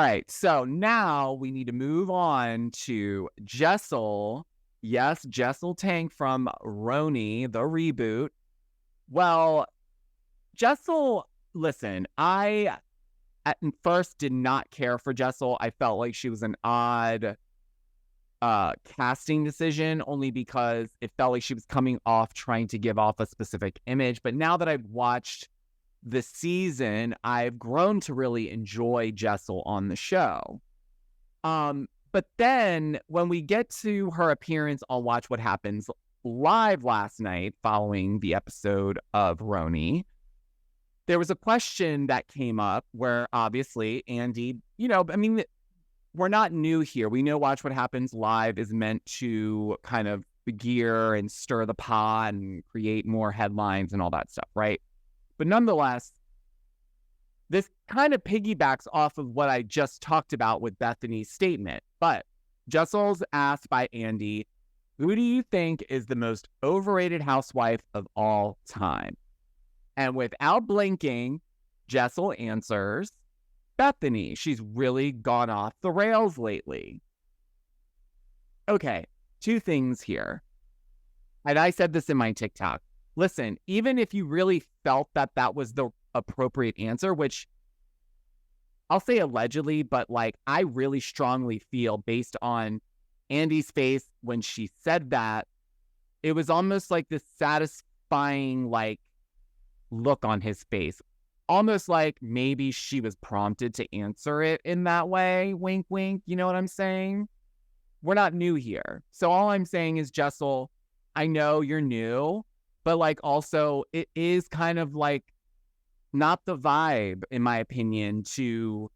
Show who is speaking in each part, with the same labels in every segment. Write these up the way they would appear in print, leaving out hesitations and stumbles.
Speaker 1: right. So now we need to move on to Jessel. Yes, Jessel Tank from Rhony, the reboot. Well, Jessel, listen, I at first did not care for Jessel. I felt like she was an odd casting decision, only because it felt like she was coming off trying to give off a specific image. But now that I've watched the season, I've grown to really enjoy Jessel on the show. But then when we get to her appearance on Watch What Happens Live last night following the episode of Rhony, there was a question that came up where obviously Andy, we're not new here. We know Watch What Happens Live is meant to kind of gear and stir the pot and create more headlines and all that stuff, right? But nonetheless, this kind of piggybacks off of what I just talked about with Bethenny's statement. But Jessel's asked by Andy, who do you think is the most overrated housewife of all time? And without blinking, Jessel answers, Bethenny. She's really gone off the rails lately. Okay, two things here. And I said this in my TikTok. Listen, even if you really felt that that was the appropriate answer, which I'll say allegedly, but like I really strongly feel based on Andy's face when she said that, it was almost like this satisfying like look on his face. Almost like maybe she was prompted to answer it in that way. Wink, wink. You know what I'm saying? We're not new here. So all I'm saying is, Jessel, I know you're new, but like also it is kind of like not the vibe, in my opinion, to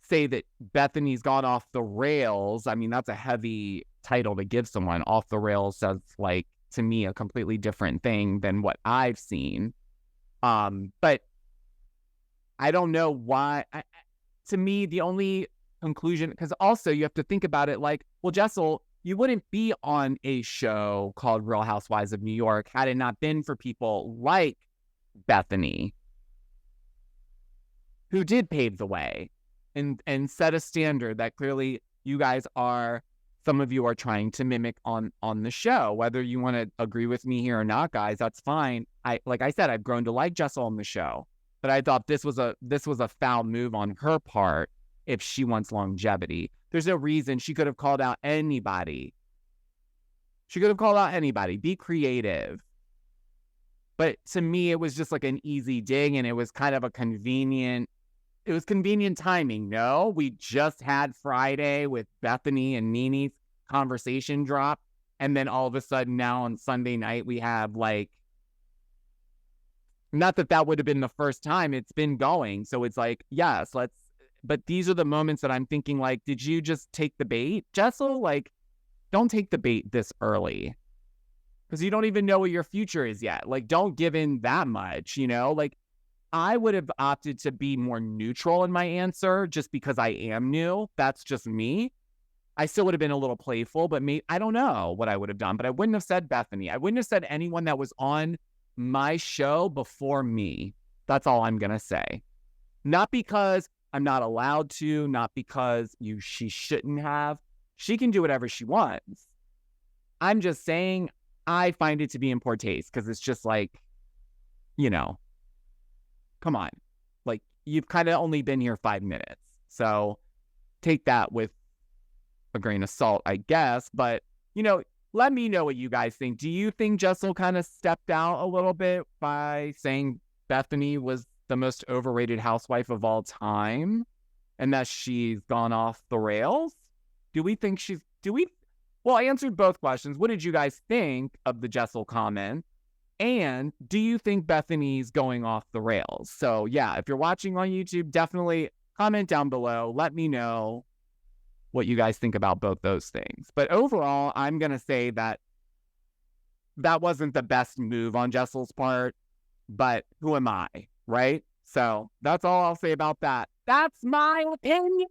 Speaker 1: say that Bethenny's gone off the rails. I mean, that's a heavy title to give someone. Off the rails says, like, to me, a completely different thing than what I've seen. But I don't know why. To me, the only conclusion, because also you have to think about it like, well, Jessel, you wouldn't be on a show called Real Housewives of New York had it not been for people like Bethenny, who did pave the way and set a standard that clearly you guys are, some of you are trying to mimic on the show. Whether you want to agree with me here or not, guys, that's fine. Like I said, I've grown to like Jessel on the show, but I thought this was a foul move on her part if she wants longevity. There's no reason she could have called out anybody. She could have called out anybody. Be creative. But to me, it was just like an easy dig, and it was kind of a convenient timing. No, we just had Friday with Bethenny and Nene's conversation drop, and then all of a sudden now on Sunday night we have like, not that that would have been the first time it's been going. So it's like, yes, but these are the moments that I'm thinking like, did you just take the bait, Jessel? Like, don't take the bait this early, because you don't even know what your future is yet. Like, don't give in that much, like, I would have opted to be more neutral in my answer just because I am new. That's just me. I still would have been a little playful, but I don't know what I would have done, but I wouldn't have said Bethenny. I wouldn't have said anyone that was on my show before me. That's all I'm going to say. Not because I'm not allowed to, not because she shouldn't have. She can do whatever she wants. I'm just saying I find it to be in poor taste, because it's just like, come on. Like, you've kind of only been here 5 minutes. So take that with a grain of salt, I guess. But, let me know what you guys think. Do you think Jessel kind of stepped out a little bit by saying Bethenny was the most overrated housewife of all time and that she's gone off the rails? Well, I answered both questions. What did you guys think of the Jessel comment? And do you think Bethenny's going off the rails? So yeah, if you're watching on YouTube, definitely comment down below. Let me know what you guys think about both those things. But overall, I'm going to say that wasn't the best move on Jessel's part, but who am I, right? So that's all I'll say about that. That's my opinion.